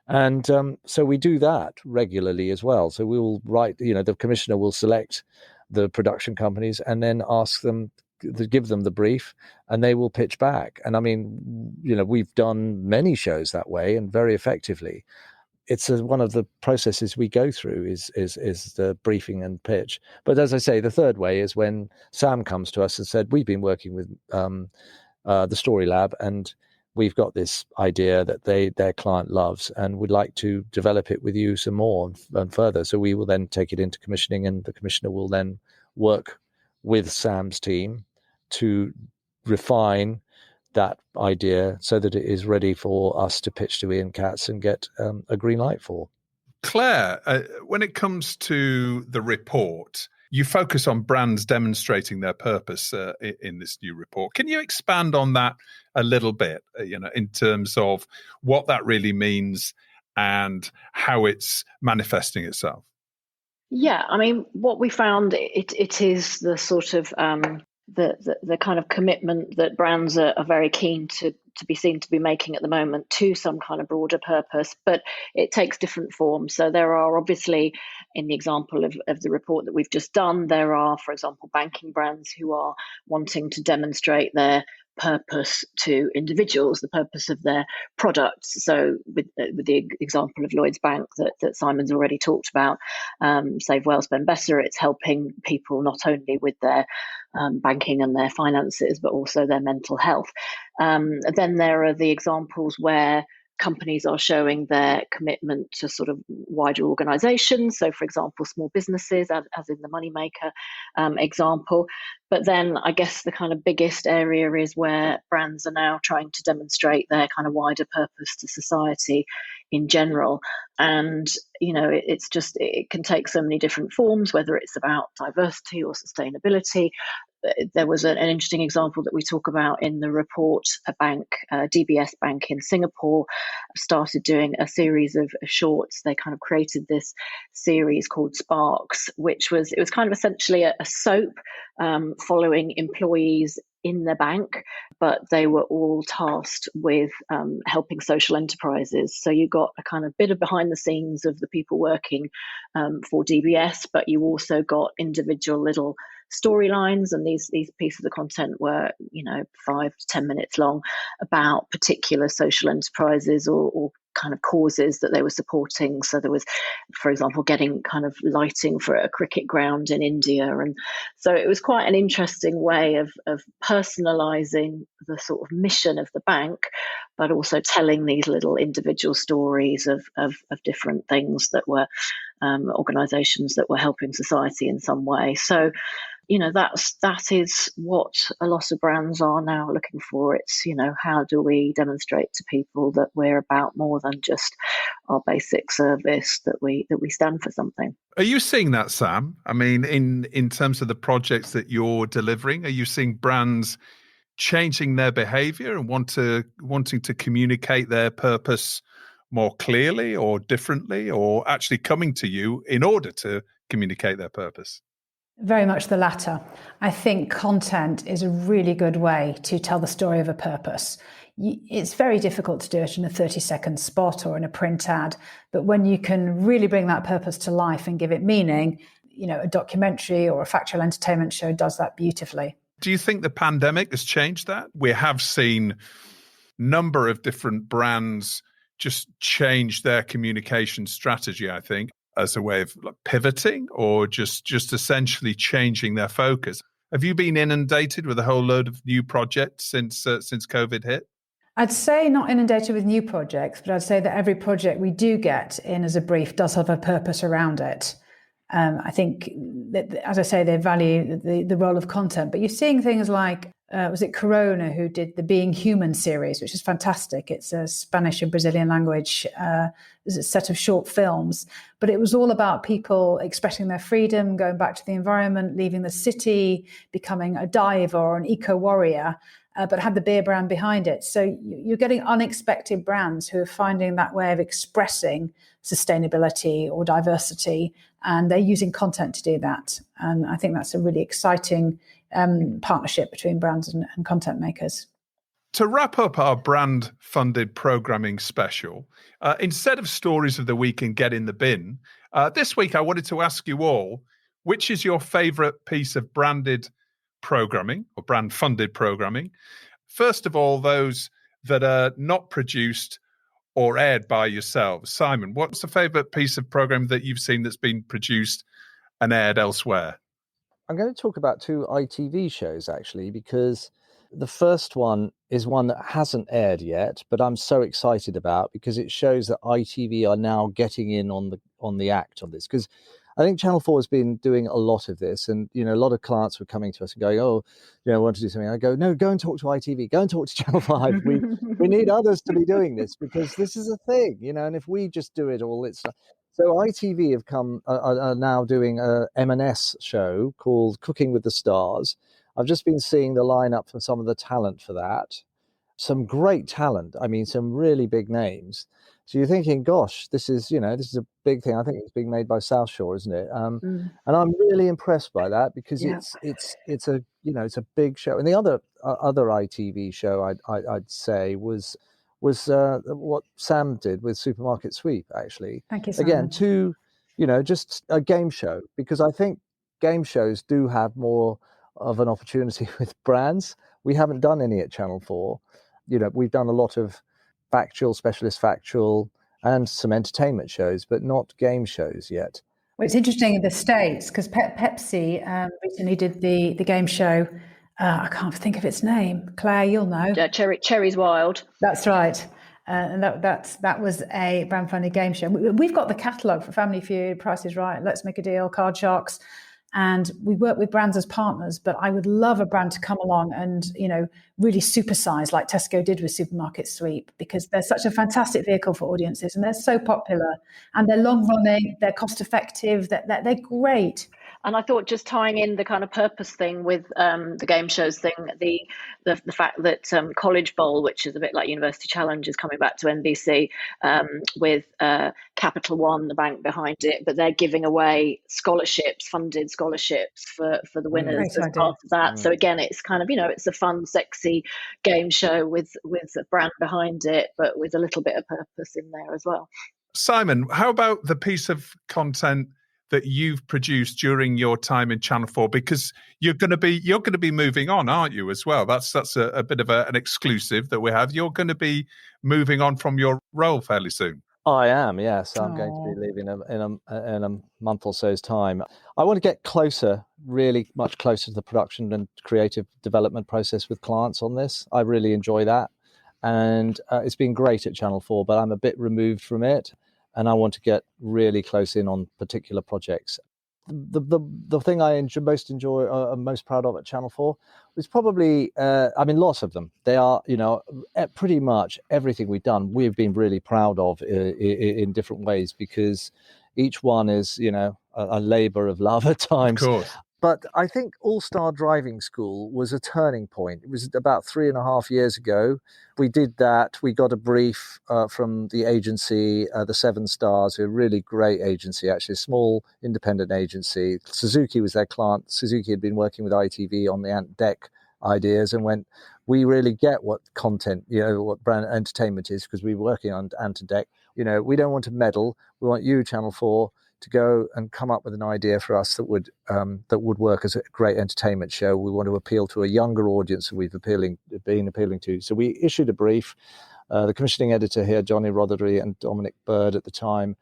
And so we do that regularly as well. So we will write, the commissioner will select the production companies and then ask them to give them the brief, and they will pitch back. And I mean, we've done many shows that way and very effectively. It's one of the processes we go through is the briefing and pitch. But as I say, the third way is when Sam comes to us and said, we've been working with the Story Lab and we've got this idea that their client loves and would like to develop it with you some more and further. So we will then take it into commissioning, and the commissioner will then work with Sam's team to refine that idea so that it is ready for us to pitch to Ian Katz and get a green light for.
Claire, when it comes to the report, you focus on brands demonstrating their purpose in this new report. Can you expand on that a little bit, in terms of what that really means and how it's manifesting itself?
Yeah, I mean, what we found, it is the sort of the kind of commitment that brands are very keen to be seen to be making at the moment to some kind of broader purpose, but it takes different forms. So there are obviously, in the example of the report that we've just done, there are, for example, banking brands who are wanting to demonstrate their purpose to individuals, the purpose of their products. So with the example of Lloyds Bank that Simon's already talked about, Save Well, Spend Better, it's helping people not only with their banking and their finances, but also their mental health. Then there are the examples where companies are showing their commitment to sort of wider organizations. So, for example, small businesses, as in the Moneymaker example. But then I guess the kind of biggest area is where brands are now trying to demonstrate their kind of wider purpose to society in general. And, it can take so many different forms, whether it's about diversity or sustainability. There was an interesting example that we talk about in the report. A bank, DBS Bank in Singapore, started doing a series of shorts. They kind of created this series called Sparks, it was kind of essentially a soap following employees in the bank, but they were all tasked with helping social enterprises. So you got a kind of bit of behind the scenes of the people working for DBS, but you also got individual little storylines, and these pieces of content were 5 to 10 minutes long about particular social enterprises or kind of causes that they were supporting. So there was, for example, getting kind of lighting for a cricket ground in India, and so it was quite an interesting way of personalizing the sort of mission of the bank, but also telling these little individual stories of different things that were organizations that were helping society in some way. So that is what a lot of brands are now looking for. It's, how do we demonstrate to people that we're about more than just our basic service, that we stand for something.
Are you seeing that, Sam? I mean, in terms of the projects that you're delivering, are you seeing brands changing their behavior and wanting to communicate their purpose more clearly or differently, or actually coming to you in order to communicate their purpose?
Very much the latter. I think content is a really good way to tell the story of a purpose. It's very difficult to do it in a 30-second spot or in a print ad, but when you can really bring that purpose to life and give it meaning, a documentary or a factual entertainment show does that beautifully.
Do you think the pandemic has changed that? We have seen a number of different brands just change their communication strategy, I think, as a way of pivoting or just essentially changing their focus. Have you been inundated with a whole load of new projects since COVID hit?
I'd say not inundated with new projects, but I'd say that every project we do get in as a brief does have a purpose around it. I think that, as I say, they value the role of content, but you're seeing things like, was it Corona who did the Being Human series, which is fantastic. It's a Spanish and Brazilian language, it's a set of short films, but it was all about people expressing their freedom, going back to the environment, leaving the city, becoming a diver or an eco-warrior, but had the beer brand behind it. So you're getting unexpected brands who are finding that way of expressing sustainability or diversity, and they're using content to do that. And I think that's a really exciting partnership between brands and content makers.
To wrap up our brand-funded programming special, instead of stories of the week and get in the bin, this week I wanted to ask you all, which is your favourite piece of branded programming or brand-funded programming? First of all, those that are not produced or aired by yourselves. Simon, what's the favourite piece of programming that you've seen that's been produced and aired elsewhere?
I'm going to talk about two ITV shows, actually, because the first one is one that hasn't aired yet, but I'm so excited about because it shows that ITV are now getting in on the act on this. Because I think Channel 4 has been doing a lot of this, and a lot of clients were coming to us and going, I want to do something. I go, no, go and talk to ITV, go and talk to Channel 5. We need others to be doing this because this is a thing, and if we just do it all, it's. So ITV are now doing a M&S show called Cooking with the Stars. I've just been seeing the lineup for some of the talent for that. Some great talent. I mean, some really big names. So you're thinking, gosh, this is a big thing. I think it's being made by South Shore, isn't it? And I'm really impressed by that because it's a big show. And the other ITV show I'd say was what Sam did with Supermarket Sweep, actually.
Thank you, Simon.
Again, just a game show, because I think game shows do have more of an opportunity with brands. We haven't done any at Channel 4. We've done a lot of factual, specialist factual, and some entertainment shows, but not game shows yet.
Well, it's interesting in the States because Pepsi recently did the game show. I can't think of its name. Claire, you'll know.
Cherry's Wild.
That's right. And that was a brand funded game show. We've got the catalogue for Family Feud, Price is Right, Let's Make a Deal, Card Sharks. And we work with brands as partners, but I would love a brand to come along and, really supersize like Tesco did with Supermarket Sweep, because they're such a fantastic vehicle for audiences and they're so popular and they're long running, they're cost effective, they're great.
And I thought just tying in the kind of purpose thing with the game shows thing, the fact that College Bowl, which is a bit like University Challenge, is coming back to NBC with Capital One, the bank behind it, but they're giving away funded scholarships for the winners as part of that. So again, it's kind of, it's a fun, sexy game show with a brand behind it, but with a little bit of purpose in there as well.
Simon, how about the piece of content that you've produced during your time in Channel 4, because you're going to be moving on, aren't you, as well? That's a bit of an exclusive that we have. You're going to be moving on from your role fairly soon.
I am, yes. I'm going to be leaving in a month or so's time. I want to get closer, really much closer to the production and creative development process with clients on this. I really enjoy that. And it's been great at Channel 4, but I'm a bit removed from it. And I want to get really close in on particular projects. the thing I most enjoy, I'm most proud of at Channel 4 was probably, lots of them. They are, pretty much everything we've done, we've been really proud of in different ways, because each one is, a labor of love at times.
Of course.
But I think All Star Driving School was a turning point. It was about 3.5 years ago. We did that. We got a brief from the agency, the 7 Stars, a really great agency, actually, a small independent agency. Suzuki was their client. Suzuki had been working with ITV on the Ant Deck ideas and went, we really get what content, what brand entertainment is, because we were working on Ant Deck. We don't want to meddle. We want you, Channel 4, to go and come up with an idea for us that would work as a great entertainment show. We want to appeal to a younger audience that we've been appealing to. So we issued a brief. The commissioning editor here, Johnny Rothery and Dominic Bird at the time,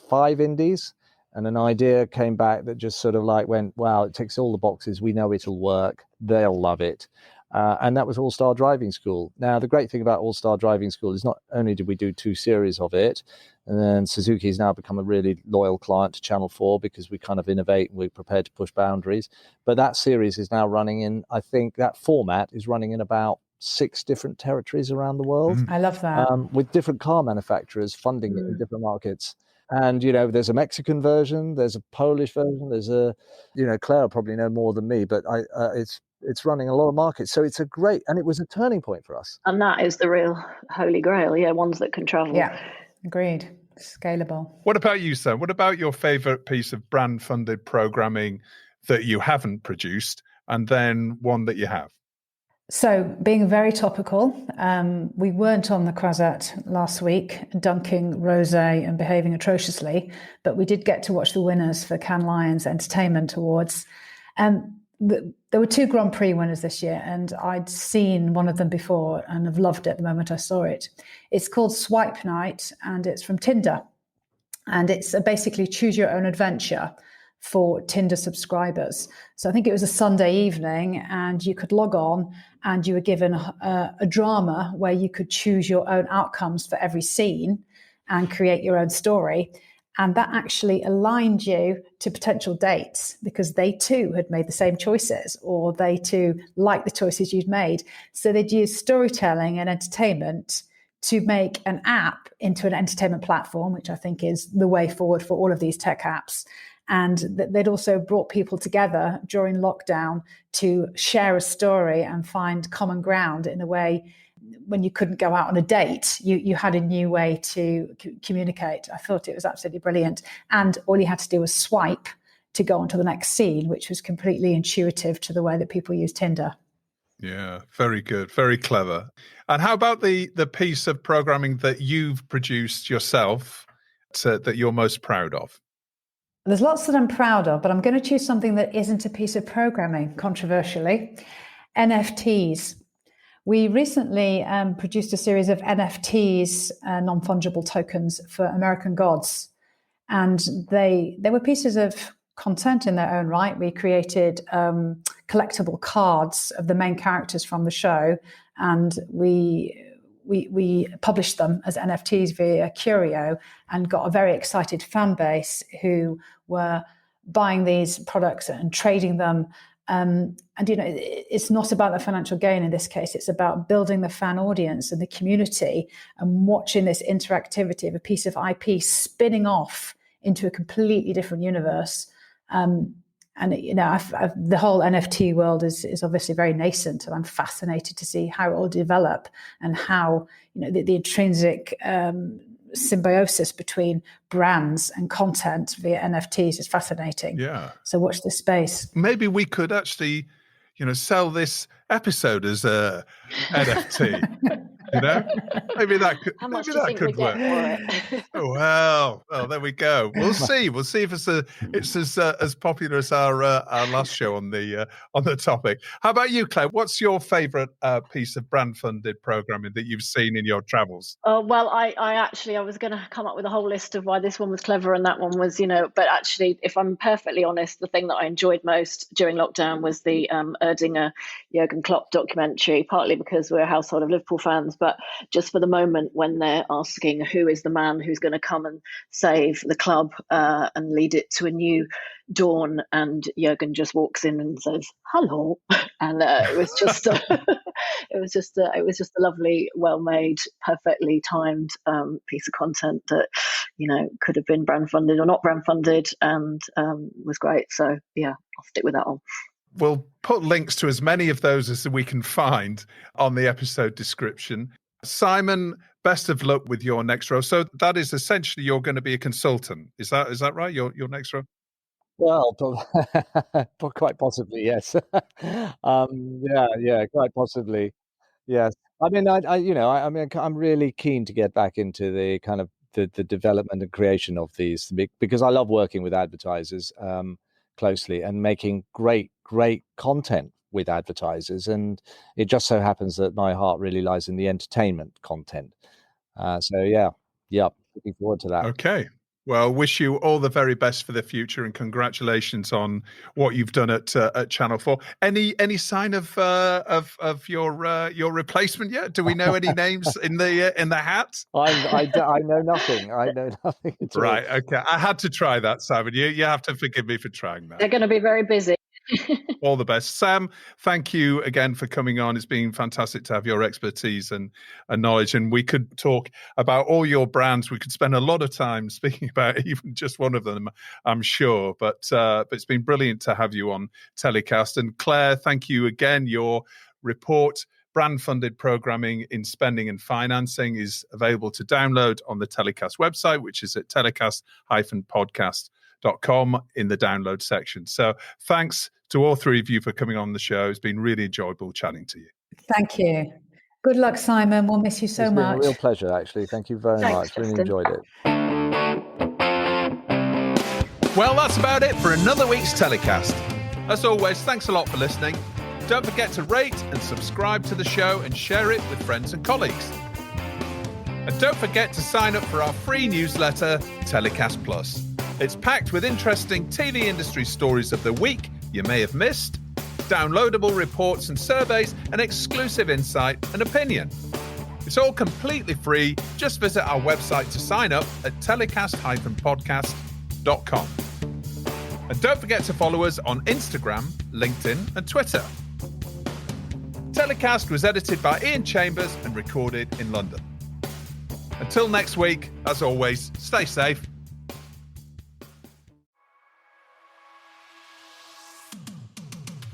5 indies, and an idea came back that just sort of went, wow, it ticks all the boxes. We know it'll work. They'll love it. And that was All Star Driving School. Now, the great thing about All Star Driving School is not only did we do 2 series of it, and then Suzuki's now become a really loyal client to Channel 4 because we kind of innovate and we're prepared to push boundaries. But that series is now running in, I think that format is running in about 6 different territories around the world.
I love that.
With different car manufacturers funding it in different markets. And, there's a Mexican version, there's a Polish version, there's a, Claire will probably know more than me, but it's running a lot of markets. So it's and it was a turning point for us.
And that is the real holy grail, ones that can travel.
Yeah, agreed. Scalable.
What about you, Sam? What about your favourite piece of brand-funded programming that you haven't produced, and then one that you have?
So, being very topical, we weren't on the Croisette last week, dunking rosé and behaving atrociously, but we did get to watch the winners for Cannes Lions Entertainment Awards. There were 2 Grand Prix winners this year, and I'd seen one of them before and have loved it the moment I saw it. It's called Swipe Night, and it's from Tinder. And it's basically choose your own adventure for Tinder subscribers. So I think it was a Sunday evening, and you could log on and you were given a drama where you could choose your own outcomes for every scene and create your own story. And that actually aligned you to potential dates because they too had made the same choices, or they too liked the choices you'd made. So they'd use storytelling and entertainment to make an app into an entertainment platform, which I think is the way forward for all of these tech apps. And they'd also brought people together during lockdown to share a story and find common ground in a way. When you couldn't go out on a date, you had a new way to communicate. I thought it was absolutely brilliant. And all you had to do was swipe to go on to the next scene, which was completely intuitive to the way that people use Tinder.
Yeah, very good. Very clever. And how about the piece of programming that you've produced yourself that you're most proud of?
There's lots that I'm proud of, but I'm going to choose something that isn't a piece of programming, controversially. NFTs. We recently produced a series of NFTs, non-fungible tokens for American Gods. And they were pieces of content in their own right. We created collectible cards of the main characters from the show, and we published them as NFTs via Curio and got a very excited fan base who were buying these products and trading them. And, it's not about the financial gain in this case. It's about building the fan audience and the community and watching this interactivity of a piece of IP spinning off into a completely different universe. The whole NFT world is obviously very nascent, and I'm fascinated to see how it will develop and how the intrinsic symbiosis between brands and content via NFTs is fascinating.
Yeah.
So watch this space.
Maybe we could actually, sell this episode as a NFT. Maybe that could.
How much
maybe
do you
that
think
could
we
work.
get for it?
Oh, well, there we go. We'll see. We'll see if it's as popular as our last show on the topic. How about you, Claire? What's your favourite piece of brand-funded programming that you've seen in your travels?
Oh, well, I was going to come up with a whole list of why this one was clever and that one was, but actually, if I'm perfectly honest, the thing that I enjoyed most during lockdown was the Erdinger Jurgen Klopp documentary, partly because we're a household of Liverpool fans, but just for the moment when they're asking who is the man who's going to come and save the club and lead it to a new dawn, and Jurgen just walks in and says hello, and it was just it was just a lovely, well-made, perfectly timed piece of content that could have been brand funded or not brand funded, and was great. So yeah, I'll stick with that one.
We'll put links to as many of those as we can find on the episode description. Simon, best of luck with your next role. So that is essentially you're going to be a consultant. Is that right? Your next role?
Well, quite possibly, yes. Yeah, quite possibly, yes. I mean, I'm really keen to get back into the kind of the development and creation of these, because I love working with advertisers closely and making great content with advertisers, and it just so happens that my heart really lies in the entertainment content. So yeah, looking forward to that.
Okay. Well, wish you all the very best for the future, and congratulations on what you've done at Channel 4. Any sign of your replacement yet? Do we know any names in the hat?
I know nothing. I know nothing at all.
Right. Okay. I had to try that, Simon. You have to forgive me for trying that.
They're going to be very busy.
All the best. Sam, thank you again for coming on. It's been fantastic to have your expertise and knowledge. And we could talk about all your brands. We could spend a lot of time speaking about even just one of them, I'm sure. But it's been brilliant to have you on TellyCast. And Claire, thank you again. Your report, Brand Funded Programming in Spending and Financing, is available to download on the TellyCast website, which is at telecast-podcast.com in the download section. So thanks to all three of you for coming on the show. It's been really enjoyable chatting to you.
Thank you. Good luck, Simon. We'll miss you so much.
It's been a real pleasure, actually. Thank you very much.
Justin.
Really enjoyed it.
Well, that's about it for another week's TellyCast. As always, thanks a lot for listening. Don't forget to rate and subscribe to the show and share it with friends and colleagues. And don't forget to sign up for our free newsletter, TellyCast Plus. It's packed with interesting TV industry stories of the week you may have missed, downloadable reports and surveys, and exclusive insight and opinion. It's all completely free. Just visit our website to sign up at telecast-podcast.com. And don't forget to follow us on Instagram, LinkedIn, and Twitter. TellyCast was edited by Ian Chambers and recorded in London. Until next week, as always, stay safe.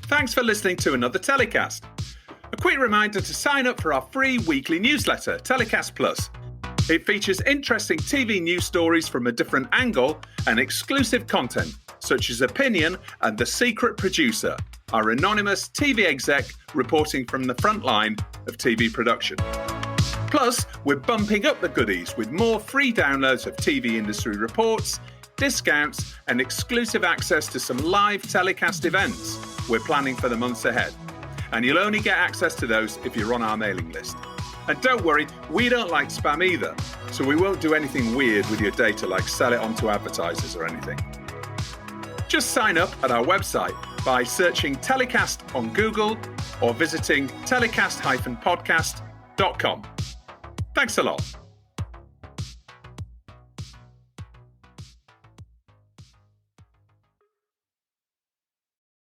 Thanks for listening to another TellyCast. A quick reminder to sign up for our free weekly newsletter, TellyCast Plus. It features interesting TV news stories from a different angle and exclusive content, such as Opinion and The Secret Producer, our anonymous TV exec reporting from the front line of TV production. Plus, we're bumping up the goodies with more free downloads of TV industry reports, discounts, and exclusive access to some live TellyCast events we're planning for the months ahead. And you'll only get access to those if you're on our mailing list. And don't worry, we don't like spam either, so we won't do anything weird with your data like sell it on to advertisers or anything. Just sign up at our website by searching TellyCast on Google or visiting telecast-podcast.com. Thanks a lot.